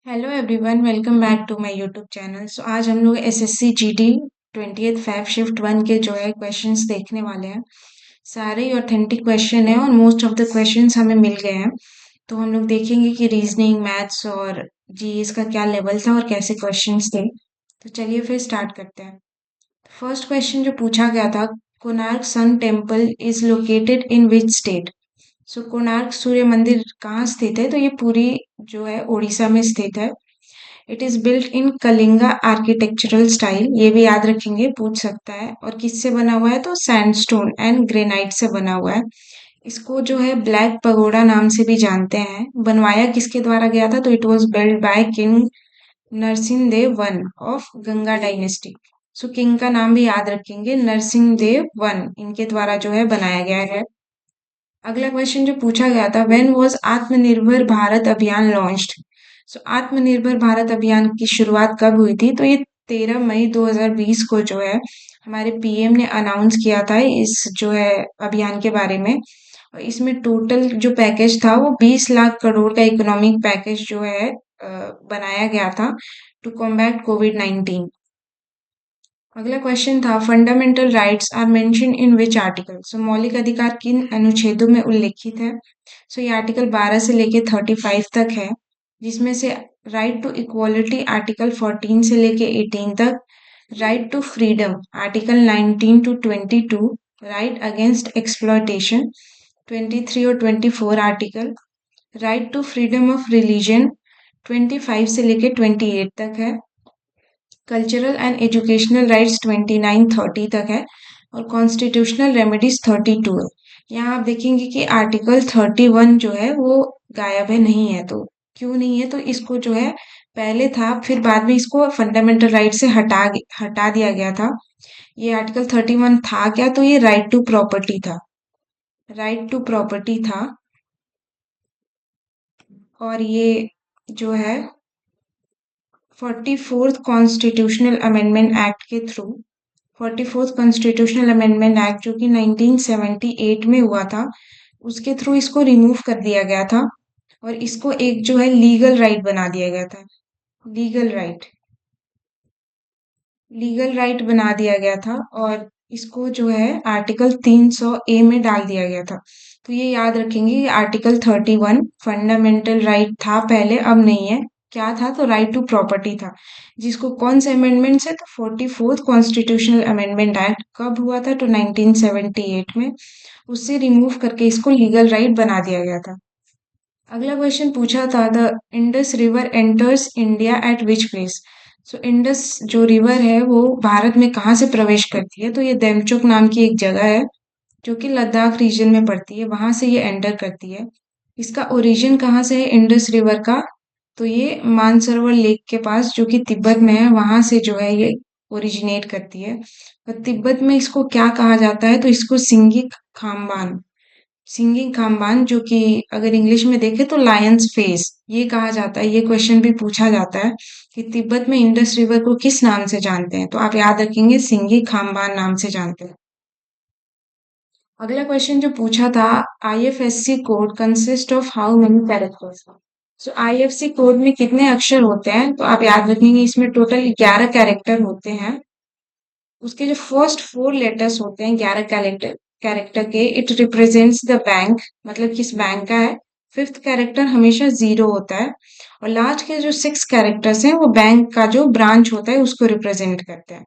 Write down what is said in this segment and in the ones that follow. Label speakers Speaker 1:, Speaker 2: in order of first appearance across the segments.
Speaker 1: Hello everyone, welcome back to my YouTube channel. So आज हम लोग एसएससी जीडी 20th 5 शिफ्ट 1 के जो है क्वेश्चंस देखने वाले हैं। सारे ही ऑथेंटिक क्वेश्चन है और मोस्ट ऑफ द क्वेश्चंस हमें मिल गए हैं। तो हम लोग देखेंगे कि रीजनिंग, मैथ्स और जीएस का क्या लेवल था और कैसे क्वेश्चंस थे। तो चलिए फिर स्टार्ट करते हैं। फर्स्ट क्वेश्चन जो पूछा गया था, Konark sun temple is located in which state. So Konark सूर्य मंदिर कहाँ स्थित है? तो ये पूरी जो है उड़ीसा में स्थित है। It is built in Kalinga architectural style, ये भी याद रखेंगे, पूछ सकता है। और किससे बना हुआ है? तो सैंडस्टोन एंड ग्रेनाइट से बना हुआ है। इसको जो है ब्लैक पगोडा नाम से भी जानते हैं। बनवाया किसके द्वारा गया था? तो it was build by king Narasimha Deva one of Ganga dynasty. So king का नाम भी याद रखेंगे, नरसिंह देव वन, इनके द्वारा जो है बनाया गया है। अगला क्वेश्चन जो पूछा गया था, व्हेन वाज आत्मनिर्भर भारत अभियान लॉन्च्ड। सो आत्मनिर्भर भारत अभियान की शुरुआत कब हुई थी? तो ये 13 मई 2020 को जो है हमारे पीएम ने अनाउंस किया था इस जो है अभियान के बारे में। और इसमें टोटल जो पैकेज था वो 20 लाख करोड़ का इकोनॉमिक पैकेज जो है बनाया गया था टू कॉम्बैट कोविड-19। अगला क्वेश्चन था, fundamental rights are mention in which article. So मौलिक अधिकार किन अनुच्छेदों में उल्लेखित है? सो ये आर्टिकल 12 से लेके 35 तक है, जिसमें से राइट टू इक्वालिटी आर्टिकल 14 से लेके 18 तक, right to freedom article 19 to 22, right against exploitation 23 और 24 article, right to freedom of religion 25 से लेके 28 तक है, कल्चरल एंड एजुकेशनल राइट्स 29-30 तक है, और कॉन्स्टिट्यूशनल रेमेडीज 32 है। यहाँ आप देखेंगे कि आर्टिकल 31 जो है वो गायब है, नहीं है। तो क्यों नहीं है? तो इसको जो है पहले था, फिर बाद में इसको फंडामेंटल राइट से हटा दिया गया था। ये आर्टिकल 31 था क्या? तो ये राइट टू प्रॉपर्टी था, राइट टू प्रॉपर्टी था। और ये जो है 44th कॉन्स्टिट्यूशनल अमेंडमेंट एक्ट के through, 44th constitutional amendment act जो कि 1978 में हुआ था, उसके थ्रू इसको रिमूव कर दिया गया था और इसको एक जो है लीगल राइट बना दिया गया था। लीगल राइट, लीगल राइट बना दिया गया था और इसको जो है आर्टिकल 300 ए में डाल दिया गया था। तो ये याद रखेंगे कि आर्टिकल 31 फंडामेंटल राइट था पहले, अब नहीं है। क्या था? तो राइट टू प्रॉपर्टी था, जिसको कौन से अमेंडमेंट से? तो 44th कॉन्स्टिट्यूशनल अमेंडमेंट एक्ट कब हुआ था? तो 1978 में। उससे रिमूव करके इसको लीगल राइट बना दिया गया था। अगला क्वेश्चन पूछा था, the Indus river enters India at which place. So Indus जो रिवर है वो भारत में कहाँ से प्रवेश करती है? तो ये देमचोक नाम की एक जगह है जो कि लद्दाख रीजन में पड़ती है, वहां से ये एंटर करती है। इसका ओरिजिन कहाँ से है इंडस रिवर का? तो ये मानसरोवर लेक के पास जो कि तिब्बत में है, वहां से जो है ये ओरिजिनेट करती है। और तिब्बत में इसको क्या कहा जाता है? तो इसको सिंगिक खाम्बान, सिंगिंग खाम्बान, जो कि अगर इंग्लिश में देखें तो लायंस फेस, ये कहा जाता है। ये क्वेश्चन भी पूछा जाता है कि तिब्बत में इंडस रिवर को किस नाम से जानते हैं? तो आप याद रखेंगे, सिंगी खाम्बान नाम से जानते हैं। अगला क्वेश्चन जो पूछा था, IFSC code consist of how many characters. So IFSC code में कितने अक्षर होते हैं? तो आप याद रखेंगे, इसमें टोटल 11 कैरेक्टर होते हैं। उसके जो फर्स्ट 4 लेटर्स होते हैं 11 कैरेक्टर कैरेक्टर के, इट रिप्रेजेंट्स द बैंक, मतलब किस बैंक का है। फिफ्थ कैरेक्टर हमेशा 0 होता है। और लास्ट के जो 6 कैरेक्टर्स हैं वो बैंक का जो ब्रांच होता है उसको रिप्रेजेंट करते हैं।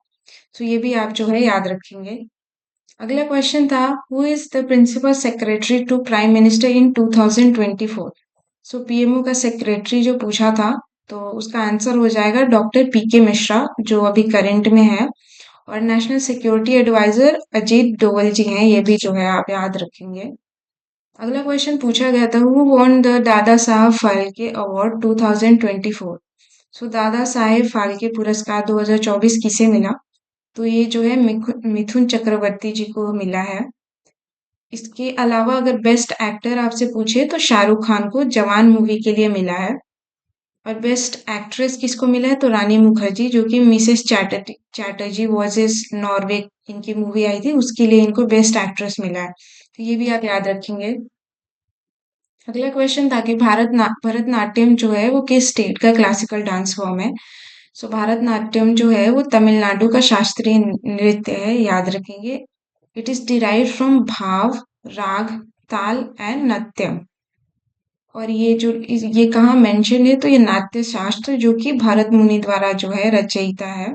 Speaker 1: तो ये भी आप जो है याद रखेंगे। अगला क्वेश्चन था, who is the principal secretary to prime minister in 2024। So PMO का सेक्रेटरी जो पूछा था, तो उसका आंसर हो जाएगा डॉक्टर पीके मिश्रा, जो अभी करंट में है। और national security adviser Ajit Doval ji हैं, ये भी जो है आप याद रखेंगे। अगला क्वेश्चन पूछा गया था, who won the Dada Saheb Phalke award 2024। सो दादा साहेब फाल्के पुरस्कार 2024 किसे मिला? तो ये जो है मिथुन चक्रवर्ती जी को मिला है। इसके अलावा अगर बेस्ट एक्टर आपसे पूछे तो शाहरुख खान को जवान मूवी के लिए मिला है। और बेस्ट एक्ट्रेस किसको मिला है? तो रानी मुखर्जी, जो कि मिसेस चैटर्जी वर्सेस नॉर्वे, इनकी मूवी आई थी, उसके लिए इनको बेस्ट एक्ट्रेस मिला है। तो ये भी आप याद रखेंगे। अगला क्वेश्चन था कि भरतनाट्यम जो है वो किस स्टेट का क्लासिकल डांस फॉर्म है। सो भरतनाट्यम जो है वो तमिलनाडु का शास्त्रीय नृत्य है, याद रखेंगे। इट इज डिराइव्ड फ्रॉम भाव, राग, ताल एंड नत्यम। और ये कहाँ मेंशन है, तो ये नाट्य शास्त्र जो कि भरत मुनि द्वारा जो है रचयिता है,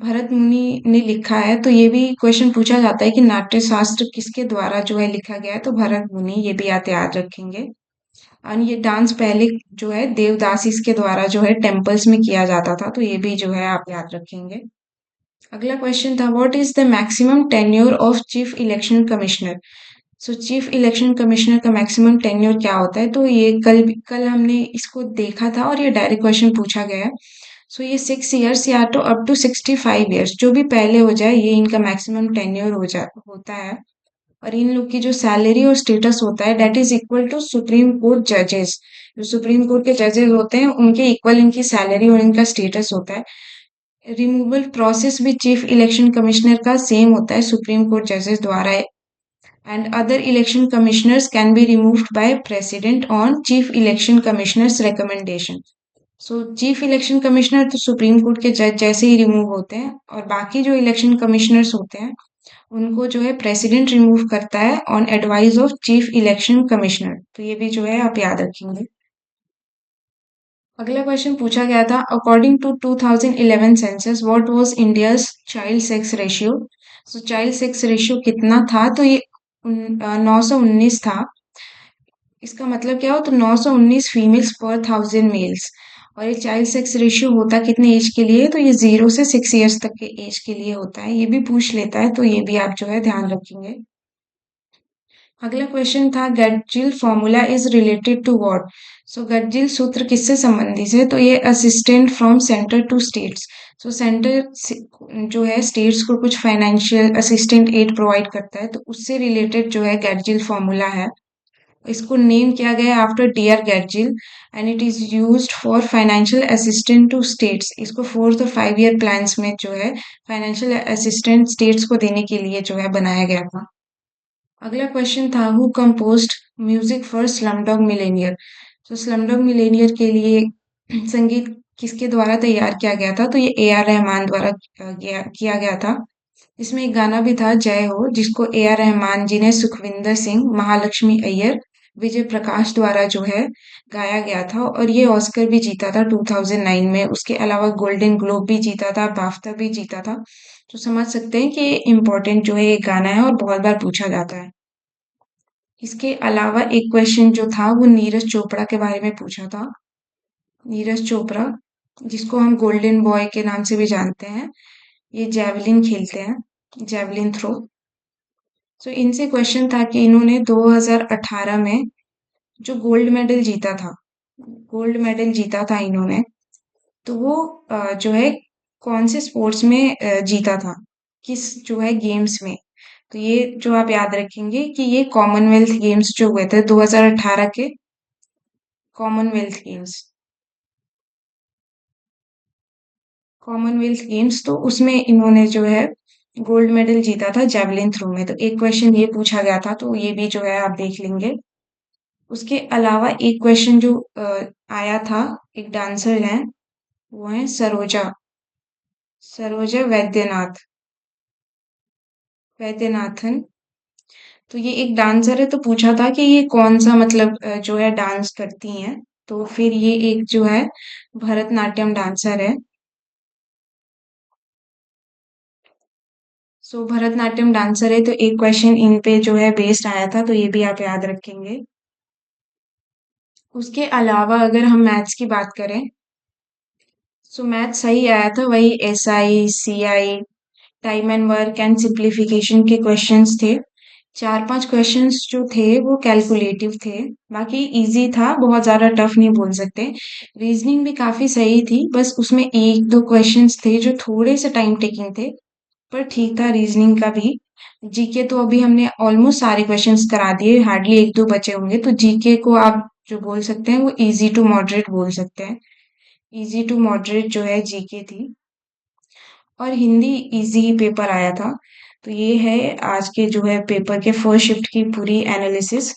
Speaker 1: भरत मुनि ने लिखा है। तो ये भी क्वेश्चन पूछा जाता है कि नाट्य शास्त्र किसके द्वारा जो है लिखा गया है, तो भरत मुनि, ये भी आप याद रखेंगे। और ये डांस पहले जो है देवदासीज के द्वारा जो है टेम्पल्स में किया जाता था, तो ये भी जो है आप याद रखेंगे। अगला क्वेश्चन था what is the maximum tenure of chief election commissioner. So chief election commissioner का मैक्सिमम टेन्योर क्या होता है, तो ये कल हमने इसको देखा था और ये डायरेक्ट क्वेश्चन पूछा गया है। सो ये 6 इयर्स या तो अप टू 65 इयर्स, जो भी पहले हो जाए ये इनका मैक्सिमम टेन्योर होता है। और इन लोग की जो सैलरी और स्टेटस होता है that is equal to supreme court जजेस। जो सुप्रीम कोर्ट के जजेस होते हैं उनके इक्वल इनकी सैलरी और इनका स्टेटस होता है। रिमूवल प्रोसेस भी चीफ इलेक्शन कमिश्नर का सेम होता है सुप्रीम कोर्ट जजेस द्वारा। And other election commissioners can be removed by president on chief election commissioners recommendation. So chief election commissioner तो सुप्रीम कोर्ट के जज जैसे ही रिमूव होते हैं, और बाकी जो इलेक्शन कमिश्नर्स होते हैं उनको जो है प्रेसिडेंट रिमूव करता है on advice of chief election commissioner. तो ये भी जो है आप याद रखेंगे। अगला क्वेश्चन पूछा गया था according to 2011 census what was India's child sex ratio. So child sex ratio कितना था, तो ये 919 था। इसका मतलब क्या हो, तो 919 फीमेल्स पर 1000 मेल्स। और ये चाइल्ड सेक्स रेशियो होता कितने एज के लिए, तो ये 0 से 6 इयर्स तक के एज के लिए होता है, ये भी पूछ लेता है, तो ये भी आप जो है ध्यान रखेंगे। अगला क्वेश्चन था Gadgil formula is related to what. So Gadgil सूत्र किससे संबंधित है, तो ये assistant from centre to states. So centre जो है स्टेट्स को कुछ फाइनेंशियल असिस्टेंट एड प्रोवाइड करता है, तो उससे रिलेटेड जो है गटजिल फॉर्मूला है। इसको नेम किया गया है after D R Gadgil and it is used for financial assistant to states. इसको 4 और 5 ईयर प्लान्स में जो है फाइनेंशियल असिस्टेंट स्टेट्स को देने के लिए जो है बनाया गया था। अगला क्वेश्चन था who composed music for Slumdog Millionaire. तो स्लमडॉग मिलेनियर के लिए संगीत किसके द्वारा तैयार किया गया था, तो ये ए आर रहमान द्वारा किया गया था। इसमें एक गाना भी था जय हो, जिसको ए आर रहमान जी ने सुखविंदर सिंह, महालक्ष्मी अय्यर, विजय प्रकाश द्वारा जो है गाया गया था। और ये ऑस्कर भी जीता था 2009 में। उसके अलावा गोल्डन ग्लोब भी जीता था, बाफ्टा भी जीता था। तो समझ सकते हैं कि इम्पोर्टेंट जो है ये गाना है और बहुत बार पूछा जाता है। इसके अलावा एक क्वेश्चन जो था वो नीरज चोपड़ा के बारे में पूछा था। नीरज चोपड़ा, जिसको हम गोल्डन बॉय के नाम से भी जानते हैं, ये जैवलिन खेलते हैं, जैवलिन थ्रो। तो इनसे क्वेश्चन था कि इन्होंने 2018 में जो गोल्ड मेडल जीता था, गोल्ड मेडल जीता था इन्होंने, तो वो जो है कौन से स्पोर्ट्स में जीता था, किस जो है गेम्स में। तो ये जो आप याद रखेंगे कि ये कॉमनवेल्थ गेम्स जो हुए थे 2018 के, कॉमनवेल्थ गेम्स, कॉमनवेल्थ गेम्स, तो उसमें इन्होंने जो है गोल्ड मेडल जीता था जेवलिन थ्रो में। तो एक क्वेश्चन ये पूछा गया था, तो ये भी जो है आप देख लेंगे। उसके अलावा एक क्वेश्चन जो आया था, एक डांसर है, वो है सरोजा, सरोजा वैद्यनाथ, वैद्यनाथन। तो ये एक डांसर है, तो पूछा था कि ये कौन सा मतलब जो है डांस करती हैं, तो फिर ये एक जो है भरतनाट्यम डांसर है। सो भरतनाट्यम डांसर है, तो एक क्वेश्चन इन पे जो है बेस्ड आया था, तो ये भी आप याद रखेंगे। उसके अलावा अगर हम मैथ्स की बात करें, सो मैथ सही आया था, वही S I C I, time and work and simplification के क्वेश्चंस थे। 4-5 क्वेश्चंस जो थे वो कैलकुलेटिव थे, बाकी इजी था, बहुत ज्यादा टफ नहीं बोल सकते। रीजनिंग भी काफी सही थी, बस उसमें एक दो क्वेश्चंस थे जो थोड़े से टाइम टेकिंग थे, पर ठीक था रीजनिंग का भी। जीके तो अभी हमने ऑलमोस्ट सारे क्वेश्चंस करा दिए, हार्डली एक दो बचे होंगे, तो जीके को आप जो बोल सकते हैं वो इजी टू मॉडरेट बोल सकते हैं। इजी टू मॉडरेट जो है जीके थी। और हिंदी इजी पेपर आया था। तो ये है आज के जो है पेपर के फर्स्ट शिफ्ट की पूरी एनालिसिस।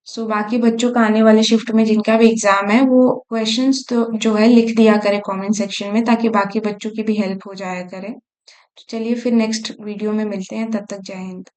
Speaker 1: सो बाकी बच्चों का आने वाले शिफ्ट में जिनका भी एग्जाम है वो क्वेश्चंस तो जो है लिख दिया करे कमेंट सेक्शन में, ताकि बाकी बच्चों की भी हेल्प हो जाया करे। तो चलिए फिर नेक्स्ट वीडियो में मिलते हैं, तब तक जय हिंद।